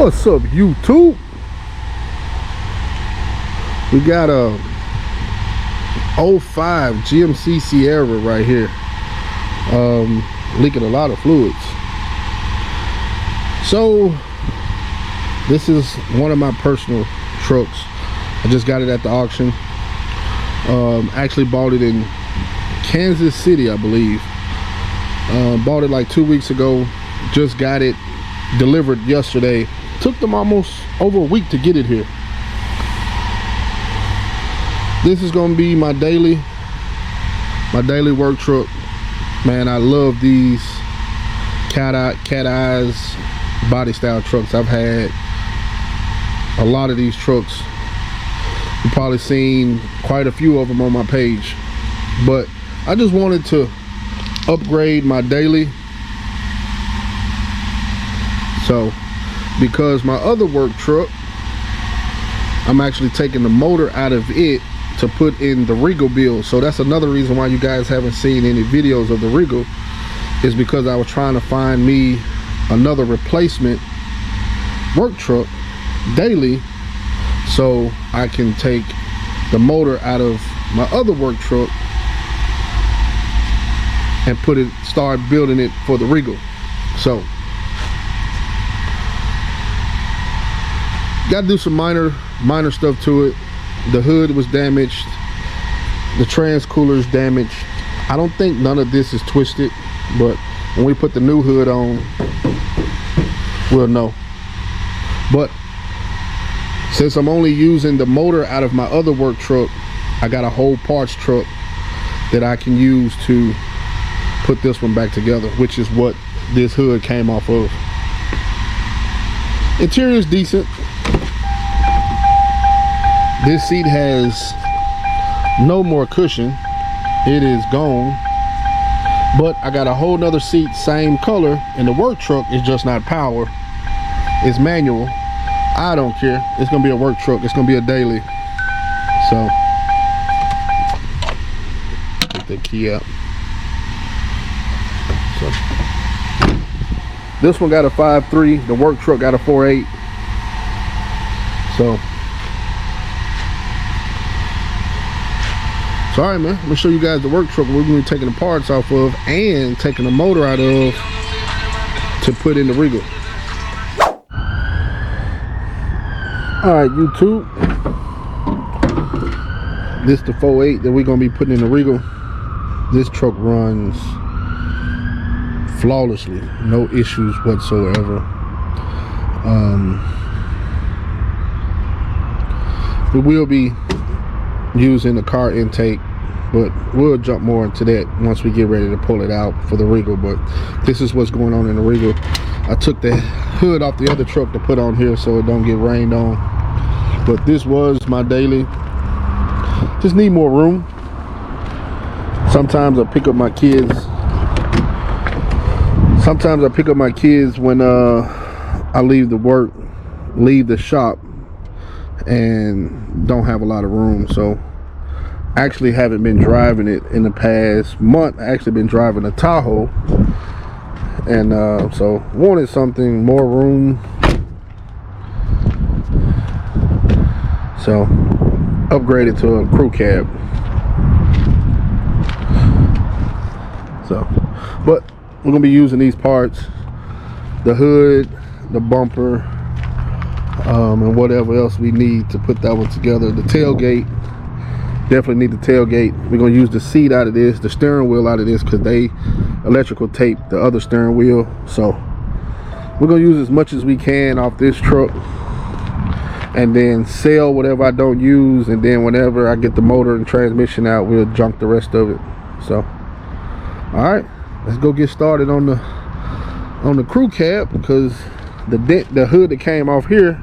What's up, YouTube? We got a 05 GMC Sierra right here, leaking a lot of fluids. So this is one of my personal trucks. I just got it at the auction. Actually bought it in Kansas City, I believe. Bought it like 2 weeks ago. Just got it delivered yesterday. Took them almost over a week to get it here. This is gonna be my daily work truck. Man, I love these cat eyes body style trucks. I've had a lot of these trucks. You've probably seen quite a few of them on my page, but I just wanted to upgrade my daily. So because my other work truck, I'm actually taking the motor out of it to put in the Regal build. So that's another reason why you guys haven't seen any videos of the Regal, is because I was trying to find me another replacement work truck daily so I can take the motor out of my other work truck and start building it for the Regal. So got to do some minor stuff to it. The hood was damaged, the trans cooler is damaged. I don't think none of this is twisted, but when we put the new hood on, we'll know. But since I'm only using the motor out of my other work truck, I got a whole parts truck that I can use to put this one back together, which is what this hood came off of. Interior is decent. This seat has no more cushion. It is gone. But I got a whole nother seat, same color, and the work truck is just not power. It's manual. I don't care. It's gonna be a work truck. It's gonna be a daily. So take the key out. So this one got a 5.3. The work truck got a 4.8. So all right, man, I'm gonna show you guys the work truck we're gonna be taking the parts off of and taking the motor out of to put in the Regal. All right, YouTube, this is the 4.8 that we're gonna be putting in the Regal. This truck runs flawlessly, no issues whatsoever. We will be using the car intake, but we'll jump more into that once we get ready to pull it out for the Regal. But this is what's going on in the Regal. I took the hood off the other truck to put on here so it don't get rained on. But this was my daily. Just need more room. Sometimes I pick up my kids. When I leave the shop and don't have a lot of room. So actually haven't been driving it in the past month. I actually been driving a Tahoe, and so wanted something more room, so upgraded to a crew cab. So but we're gonna be using these parts, the hood, the bumper, and whatever else we need to put that one together. The tailgate, definitely need the tailgate. We're gonna use the seat out of this, the steering wheel out of this, because they electrical tape the other steering wheel. So we're gonna use as much as we can off this truck and then sell whatever I don't use, and then whenever I get the motor and transmission out, we'll junk the rest of it. So all right, let's go get started on the crew cab, because the hood that came off here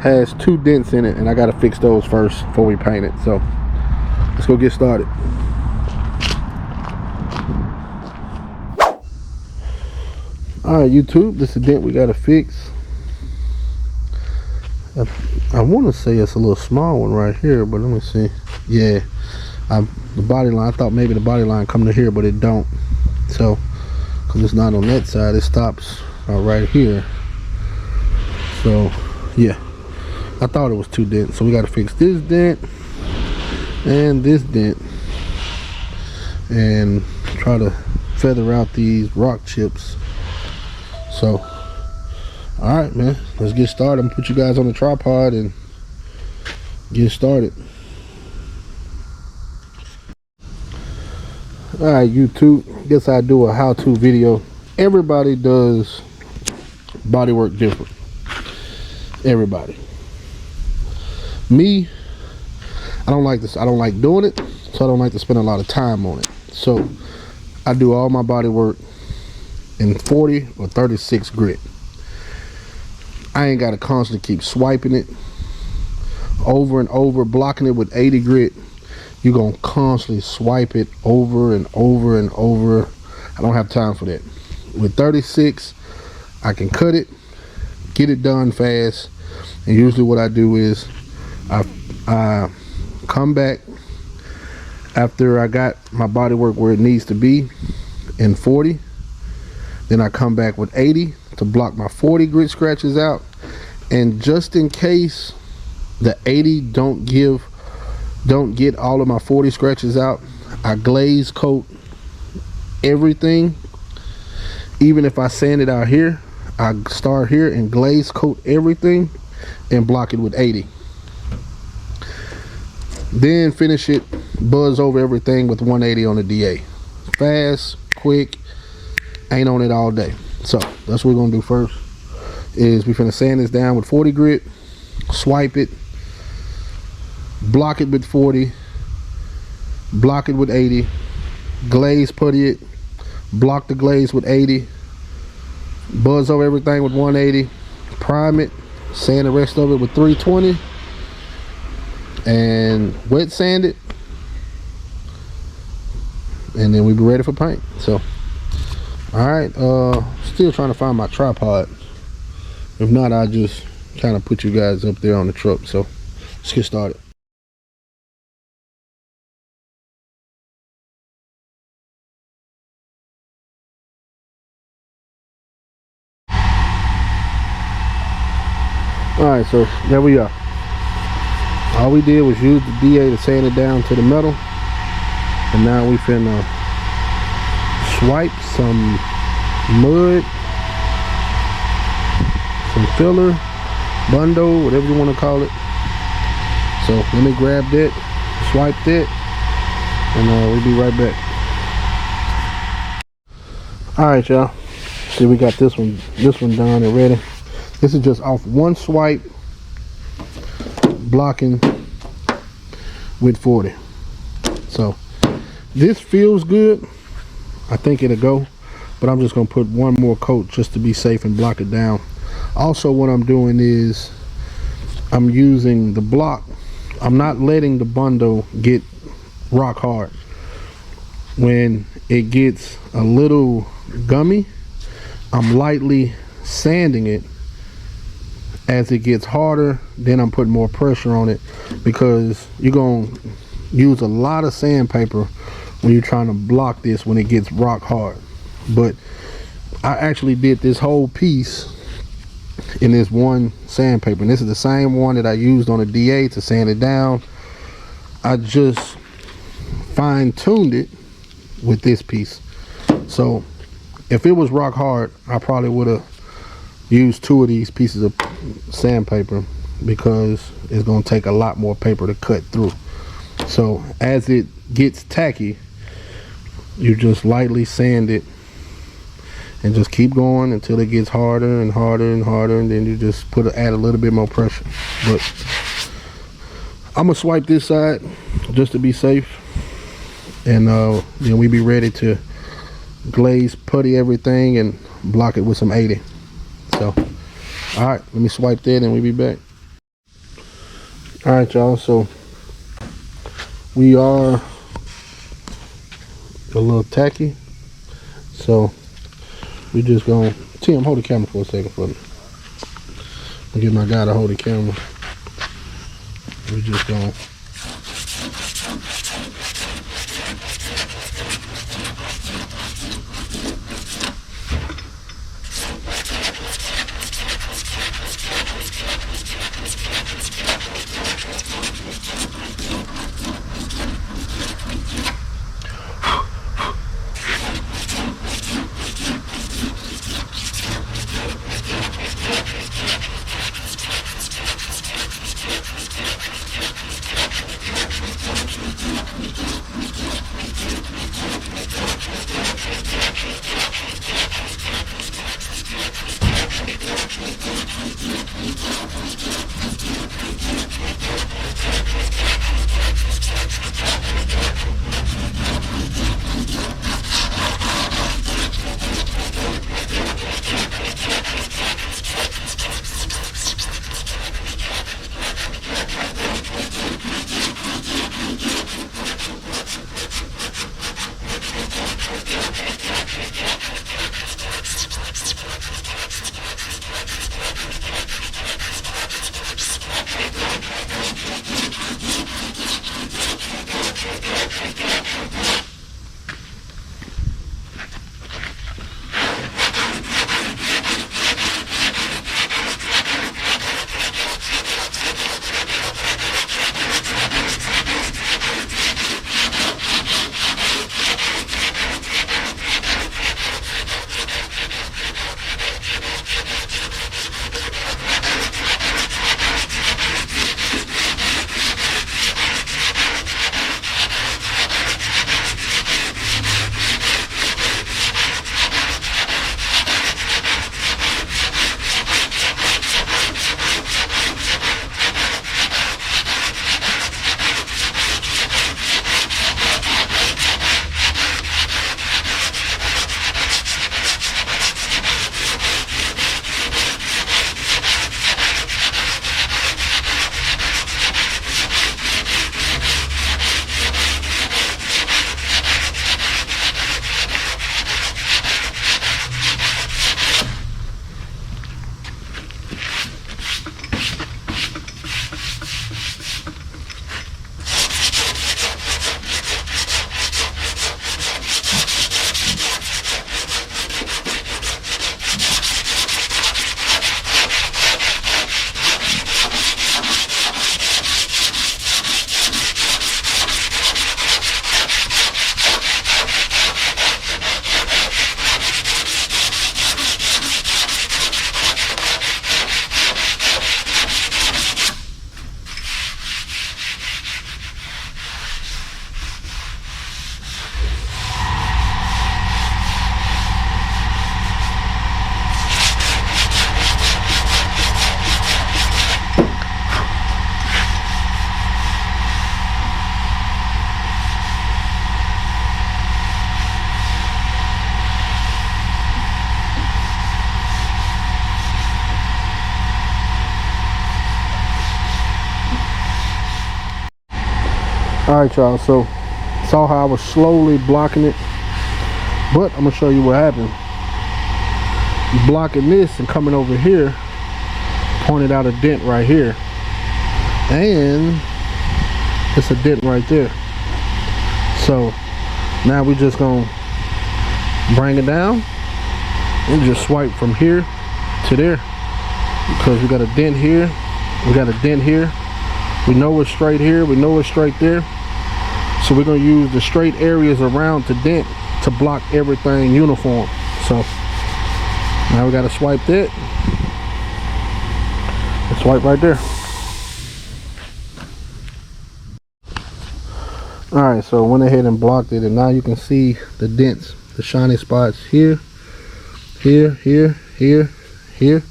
has 2 dents in it, and I gotta fix those first before we paint it. So let's go get started. All right, YouTube, this is the dent we gotta fix. I want to say it's a little small one right here, but let me see. Yeah, the body line, I thought maybe the body line come to here, but it don't. So because it's not on that side, it stops right here. So yeah, I thought it was 2 dents, so we got to fix this dent and this dent and try to feather out these rock chips. So all right, man, let's get started. I'm gonna put you guys on the tripod and get started. All right, YouTube, guess I do a how-to video. Everybody does bodywork different. Everybody. Me, I don't like this. I don't like doing it, so I don't like to spend a lot of time on it. So I do all my body work in 40 or 36 grit. I ain't got to constantly keep swiping it over and over, blocking it with 80 grit. You're gonna constantly swipe it over and over and over. I don't have time for that. With 36, I can cut it, get it done fast, and usually what I do is I come back after I got my body work where it needs to be in 40. Then I come back with 80 to block my 40 grit scratches out. And just in case the 80 don't get all of my 40 scratches out, I glaze coat everything. Even if I sand it out here, I start here and glaze coat everything and block it with 80. Then finish it, buzz over everything with 180 on the DA. Fast, quick, ain't on it all day. So that's what we're gonna do first. Is we're finna sand this down with 40 grit, swipe it, block it with 40, block it with 80, glaze putty it, block the glaze with 80, buzz over everything with 180, prime it, sand the rest of it with 320, and wet sand it, and then we'll be ready for paint. So all right, still trying to find my tripod. If not, I'll just kind of put you guys up there on the truck. So let's get started. All right, so there we are. All we did was use the DA to sand it down to the metal, and now we finna swipe some mud, some filler, bundo, whatever you want to call it. So let me grab that, swipe that, and we'll be right back. All right, y'all. See, we got this one done and ready. This is just off one swipe, blocking with 40. So this feels good. I think it'll go, but I'm just gonna put one more coat just to be safe and block it down. Also, what I'm doing is I'm using the block. I'm not letting the bundle get rock hard. When it gets a little gummy, I'm lightly sanding it. As it gets harder, then I'm putting more pressure on it, because you're gonna use a lot of sandpaper when you're trying to block this when it gets rock hard. But I actually did this whole piece in this one sandpaper, and this is the same one that I used on the DA to sand it down. I just fine-tuned it with this piece. So if it was rock hard, I probably would have used 2 of these pieces of sandpaper, because it's going to take a lot more paper to cut through. So as it gets tacky, you just lightly sand it and just keep going until it gets harder and harder and harder, and then you just add a little bit more pressure. But I'm gonna swipe this side just to be safe, and then we be ready to glaze putty everything and block it with some 80. So all right, let me swipe that and we'll be back. All right, y'all, so we are a little tacky, so we just gonna, Tim, hold the camera for a second for me. I'll get my guy to hold the camera. We just gonna Alright y'all, so saw how I was slowly blocking it, but I'm gonna show you what happened. Blocking this and coming over here, pointed out a dent right here, and it's a dent right there. So now we just gonna bring it down and just swipe from here to there, because we got a dent here, we got a dent here, we know it's straight here, we know it's straight there. So we're gonna use the straight areas around the dent to block everything uniform. So now we gotta swipe that and swipe right there. Alright, so went ahead and blocked it, and now you can see the dents, the shiny spots here, here, here, here, here.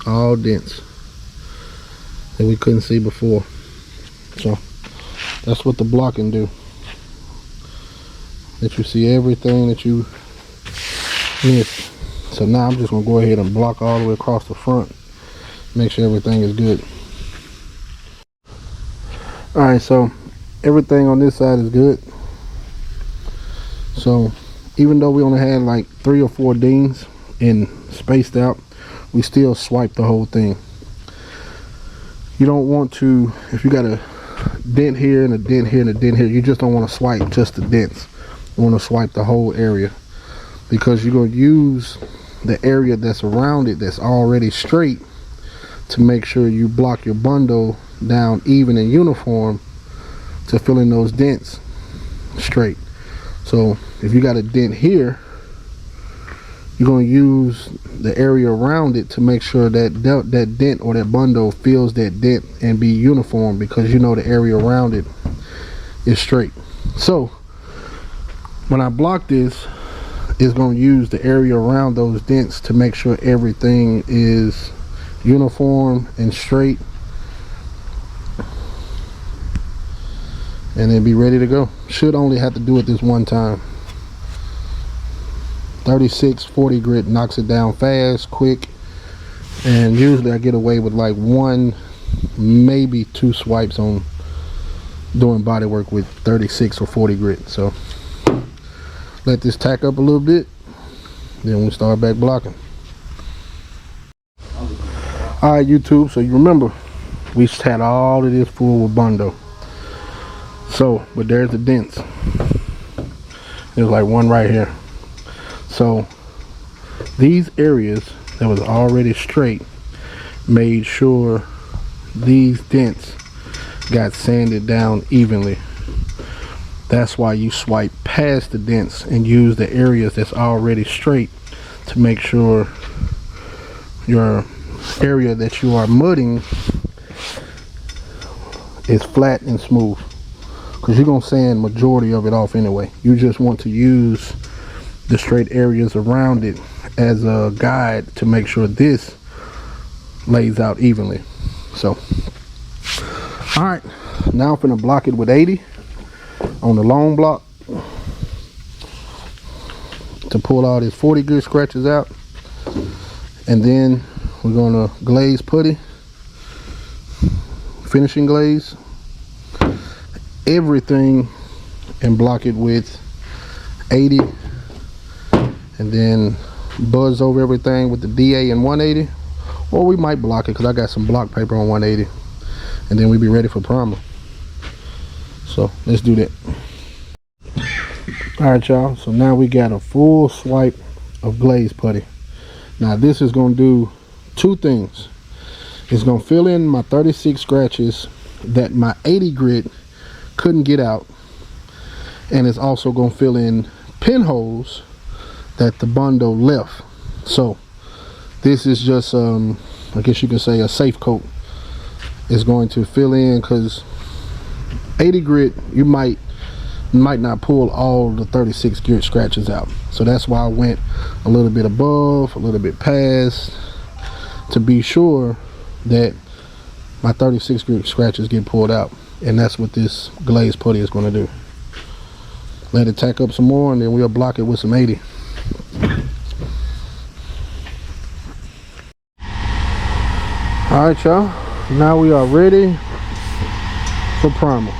All dents that we couldn't see before. So that's what the blocking do. That you see everything that you missed. So now I'm just gonna go ahead and block all the way across the front. Make sure everything is good. Alright, so everything on this side is good. So even though we only had like 3 or 4 dings and spaced out, we still swipe the whole thing. You don't want to, if you got a dent here and a dent here and a dent here, you just don't want to swipe just the dents. You want to swipe the whole area, because you're going to use the area that's around it that's already straight to make sure you block your bundle down even and uniform to fill in those dents straight. So if you got a dent here, you're going to use the area around it to make sure that that dent or that bundle fills that dent and be uniform, because you know the area around it is straight. So when I block this, it's going to use the area around those dents to make sure everything is uniform and straight, and then be ready to go. Should only have to do it this one time. 36-40 grit knocks it down fast, quick, and usually I get away with like 1, maybe 2 swipes on doing body work with 36 or 40 grit. So let this tack up a little bit, then we'll start back blocking. Alright YouTube, so you remember we had all of this full with bundle. So, but there's the dents. There's like one right here. So these areas that was already straight made sure these dents got sanded down evenly. That's why you swipe past the dents and use the areas that's already straight to make sure your area that you are mudding is flat and smooth, because you're gonna sand majority of it off anyway. You just want to use the straight areas around it as a guide to make sure this lays out evenly. So all right, now I'm gonna block it with 80 on the long block to pull all these 40 grit scratches out, and then we're gonna glaze putty, finishing glaze everything, and block it with 80, and then buzz over everything with the DA and 180, or we might block it because I got some block paper on 180, and then we'll be ready for primer. So let's do that. All right, y'all, so now we got a full swipe of glaze putty. Now this is going to do two things. It's going to fill in my 36 scratches that my 80 grit couldn't get out, and it's also going to fill in pinholes that the Bondo left. So this is just I guess you could say a safe coat. It's going to fill in, because 80 grit you might not pull all the 36 grit scratches out. So that's why I went a little bit above, a little bit past, to be sure that my 36 grit scratches get pulled out. And that's what this glaze putty is going to do. Let it tack up some more, and then we'll block it with some 80. All right, y'all, now we are ready for primer.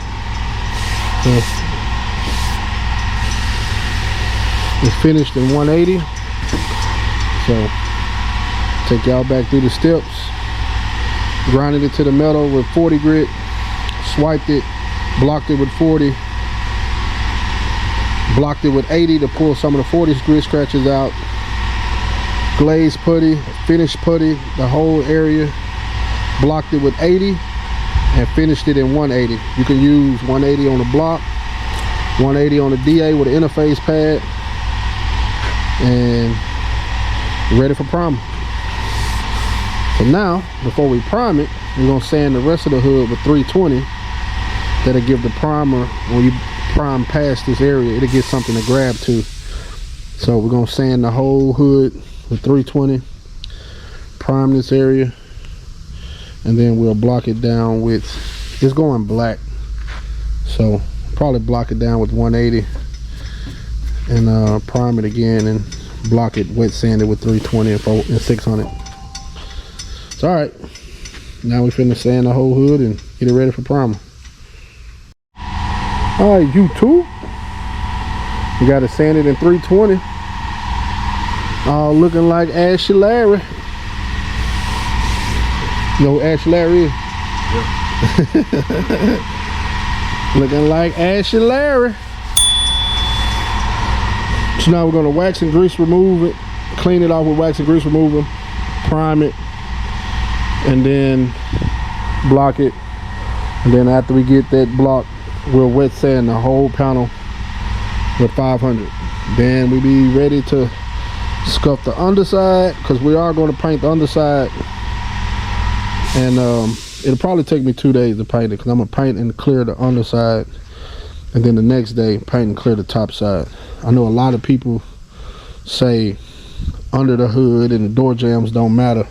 So it's finished in 180. So take y'all back through the steps. Grinded it to the metal with 40 grit, swiped it, blocked it with 40, blocked it with 80 to pull some of the 40 grit scratches out, glaze putty, finished putty, the whole area, blocked it with 80, and finished it in 180. You can use 180 on the block, 180 on the DA with an interface pad, and ready for primer. So now, before we prime it, we're gonna sand the rest of the hood with 320. That'll give the primer, when you prime past this area, it'll get something to grab to. So we're gonna sand the whole hood with 320, prime this area, and then we'll block it down with, it's going black, so probably block it down with 180 and prime it again and block it, wet sand it with 320 and 600. So all right, now we finna sand the whole hood and get it ready for primer. All right, YouTube, we got to sand it in 320. All looking like Ashy Larry. You know who Ashy Larry is? Yeah. Looking like Ashy Larry. So now we're gonna wax and grease remove it, clean it off with wax and grease remover, prime it, and then block it. And then after we get that block, we'll wet sand the whole panel with 500. Then we be ready to scuff the underside, because we are going to paint the underside, and it'll probably take me 2 days to paint it, because I'm gonna paint and clear the underside, and then the next day paint and clear the top side. I know a lot of people say under the hood and the door jambs don't matter.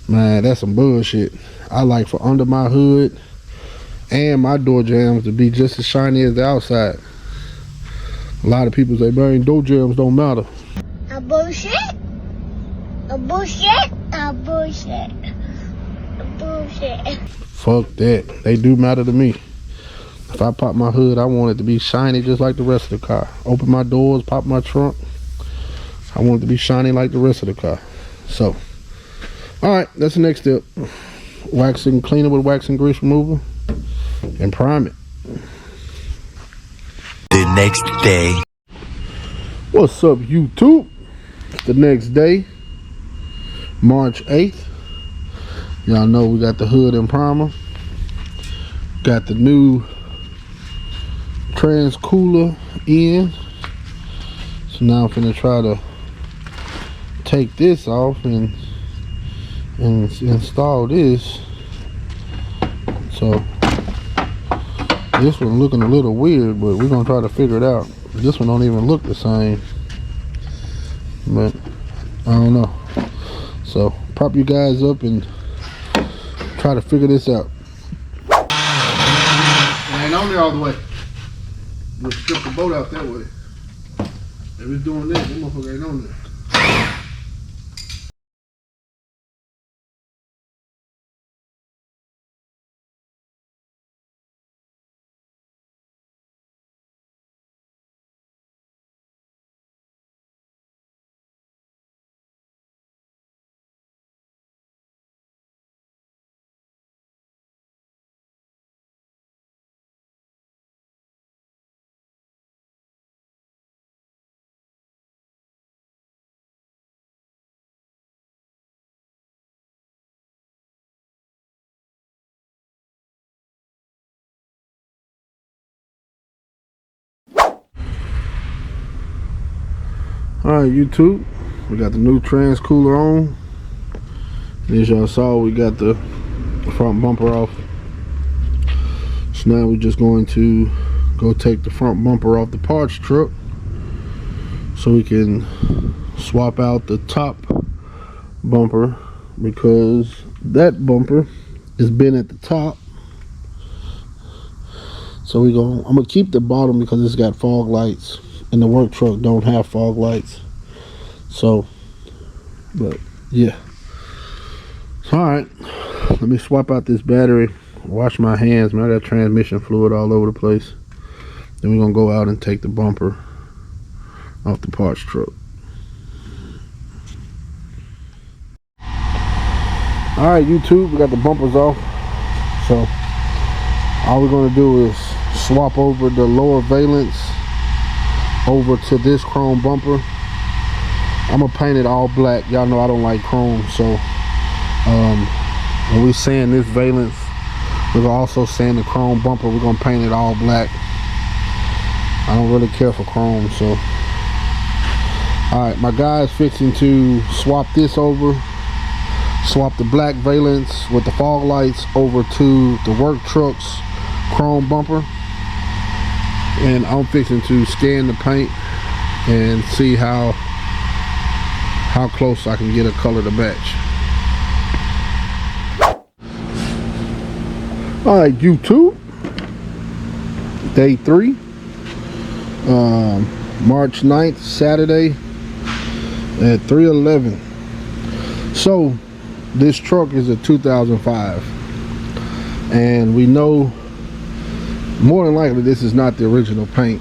Man, that's some bullshit. I like for under my hood and my door jambs to be just as shiny as the outside. A lot of people say, man, door jambs don't matter. A bullshit. A bullshit. A bullshit. A bullshit. Fuck that. They do matter to me. If I pop my hood, I want it to be shiny just like the rest of the car. Open my doors, pop my trunk, I want it to be shiny like the rest of the car. So, all right, that's the next step. Wax and clean it with wax and grease remover and prime it. next day. What's up, YouTube? It's the next day, March 8th. Y'all know we got the hood and primer. Got the new trans cooler in. So now I'm finna try to take this off and install this. So this one looking a little weird, but we're gonna try to figure it out. This one don't even look the same, but I don't know. So prop you guys up and try to figure this out. I ain't on there all the way. We'll strip the boat out that way. If it's doing this, that motherfucker ain't on there. Alright, YouTube, we got the new trans cooler on. As y'all saw, we got the front bumper off. So now we're just going to go take the front bumper off the parts truck so we can swap out the top bumper, because that bumper has been at the top. So I'm gonna keep the bottom because it's got fog lights, and the work truck don't have fog lights. So, but yeah. All right, let me swap out this battery, wash my hands, man. I got transmission fluid all over the place. Then we're gonna go out and take the bumper off the parts truck. All right, YouTube, we got the bumpers off. So all we're gonna do is swap over the lower valence over to this chrome bumper. I'm gonna paint it all black. Y'all know I don't like chrome, so when we sand this valence, we're gonna also sand the chrome bumper. We're gonna paint it all black. I don't really care for chrome, so all right, my guy's fixing to swap this over, swap the black valence with the fog lights over to the work truck's chrome bumper, and I'm fixing to scan the paint and see how close I can get a color to match. Alright, YouTube, day 3, March 9th, Saturday at 3:11. So this truck is a 2005, and we know more than likely this is not the original paint.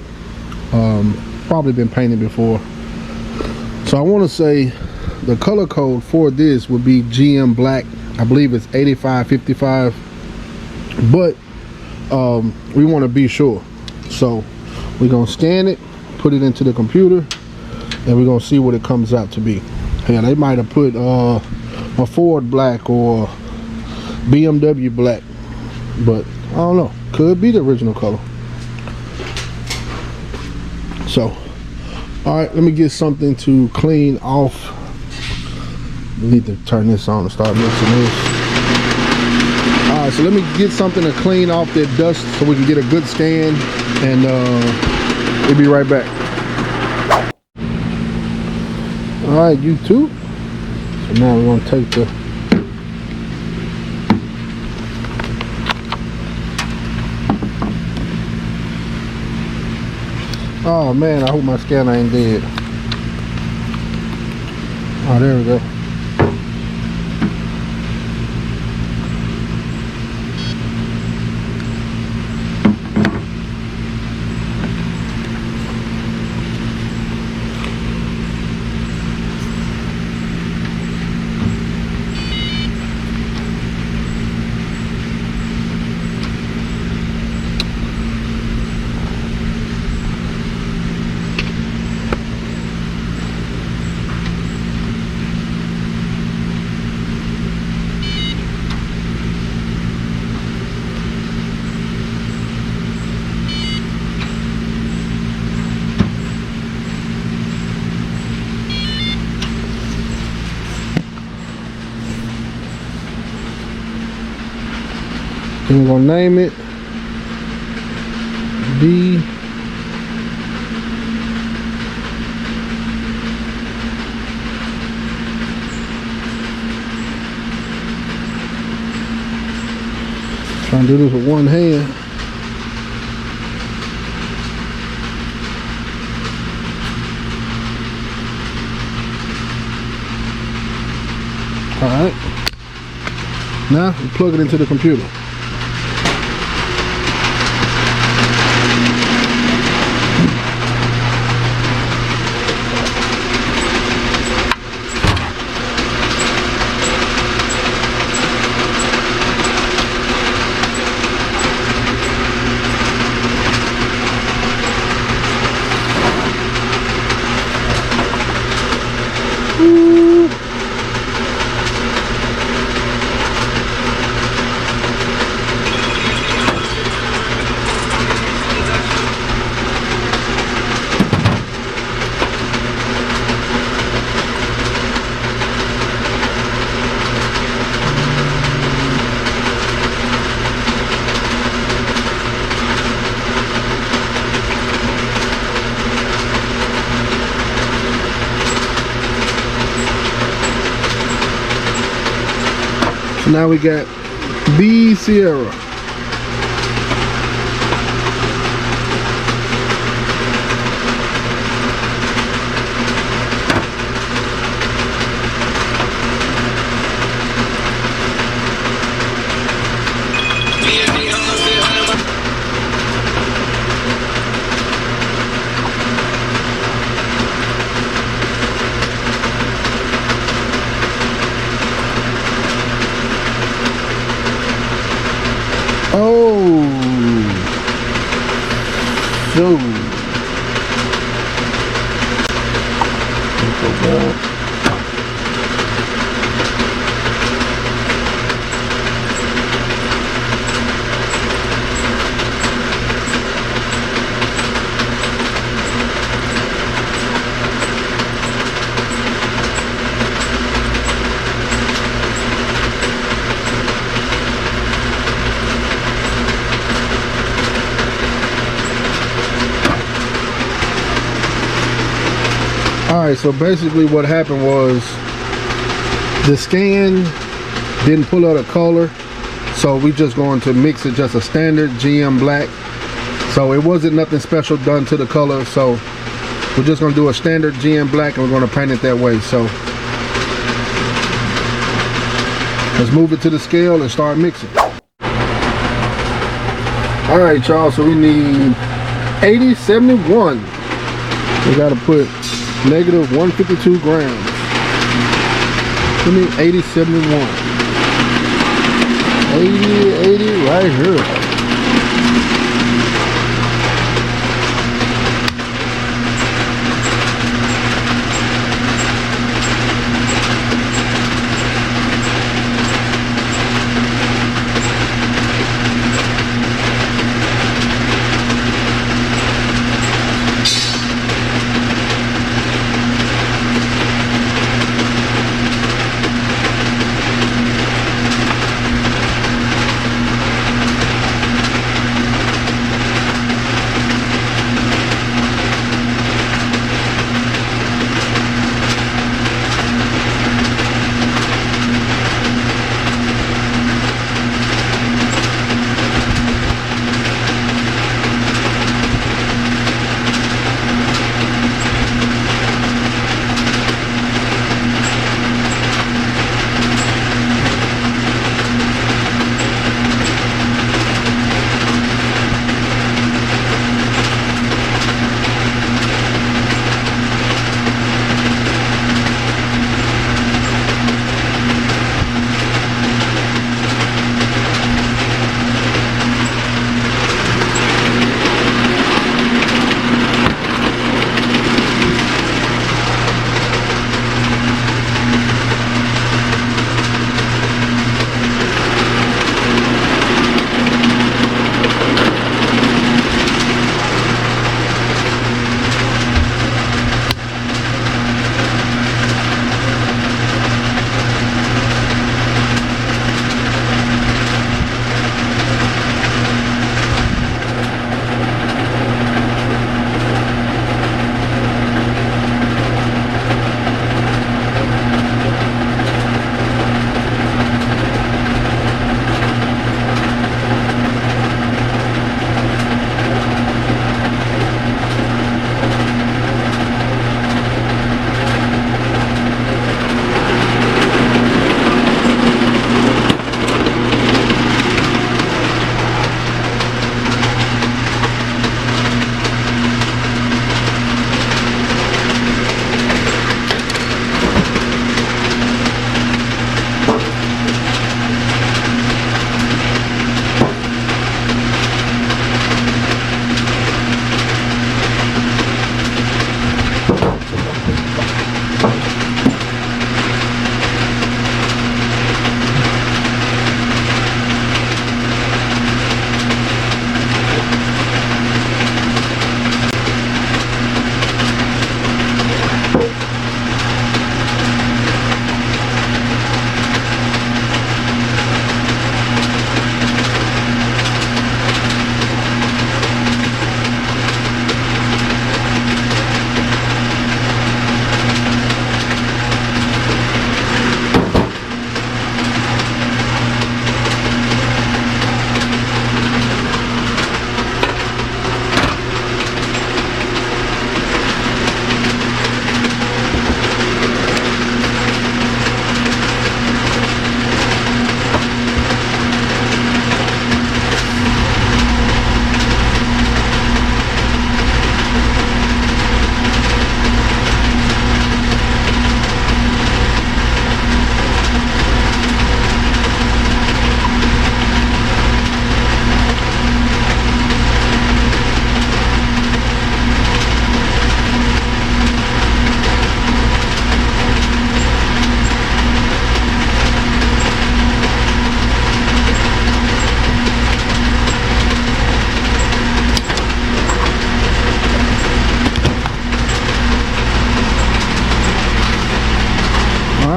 Probably been painted before. So I want to say the color code for this would be GM black. I believe it's 8555, but we want to be sure. So we're gonna scan it, put it into the computer, and we're gonna see what it comes out to be. Yeah, they might have put a Ford black or BMW black, but I don't know, could be the original color. So all right, let me get something to clean off. We need to turn this on and start mixing this. All right, so let me get something to clean off that dust so we can get a good scan, and we'll be right back. All right, YouTube. So now we're gonna take the oh man, I hope my scanner ain't dead. Oh, there we go. And we're gonna name it B. Trying to do this with one hand. Alright. Now we plug it into the computer. Now we got B Sierra. Alright, so basically what happened was the scan didn't pull out a color, so we just going to mix it just a standard GM black. So it wasn't nothing special done to the color, so we're just going to do a standard GM black and we're going to paint it that way. So let's move it to the scale and start mixing. Alright y'all, so we need 8071. We got to put negative 152 grams. We need 8071. 80 right here.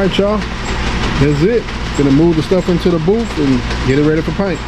right, y'all. That's it. Gonna move the stuff into the booth and get it ready for paint.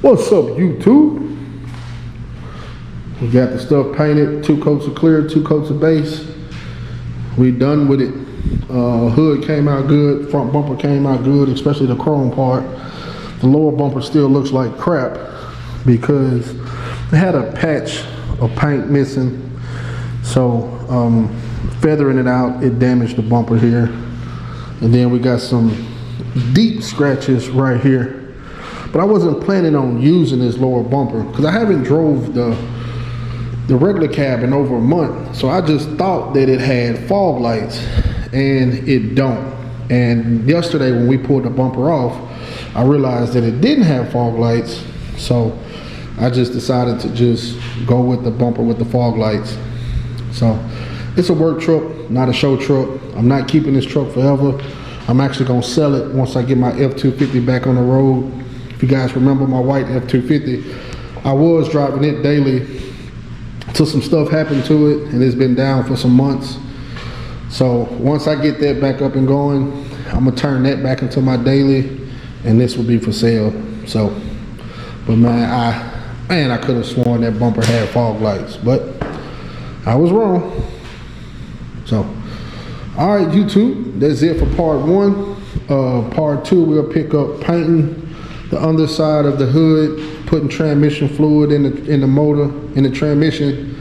What's up, YouTube? We got the stuff painted, 2 coats of clear, 2 coats of base. We done with it. Hood came out good, front bumper came out good, especially the chrome part. The lower bumper still looks like crap because it had a patch of paint missing. So feathering it out, it damaged the bumper here. And then we got some deep scratches right here. But I wasn't planning on using this lower bumper because I haven't drove the regular cab in over a month. So I just thought that it had fog lights, and it don't. And yesterday when we pulled the bumper off, I realized that it didn't have fog lights. So I just decided to just go with the bumper with the fog lights. So it's a work truck, not a show truck. I'm not keeping this truck forever. I'm actually gonna sell it once I get my F-250 back on the road. If you guys remember my white F-250, I was driving it daily till some stuff happened to it, and it's been down for some months. So once I get that back up and going, I'm gonna turn that back into my daily, and this will be for sale. So, but man, I could have sworn that bumper had fog lights, but I was wrong. So, all right, YouTube, that's it for part 1. Part 2, we'll pick up painting the underside of the hood, putting transmission fluid in the motor, in the transmission,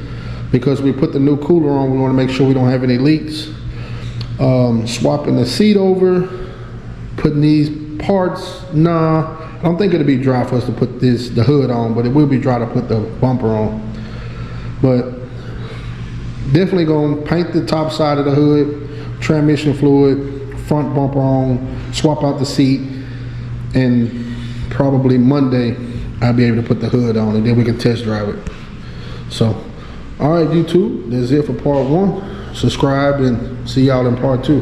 because we put the new cooler on. We want to make sure we don't have any leaks. Swapping the seat over, putting these parts. Nah, I don't think it'll be dry for us to put the hood on, but it will be dry to put the bumper on. But definitely gonna paint the top side of the hood, transmission fluid, front bumper on, swap out the seat, and probably Monday I'll be able to put the hood on, and then we can test drive it. So, all right, YouTube, that's it for part 1. Subscribe and see y'all in part 2.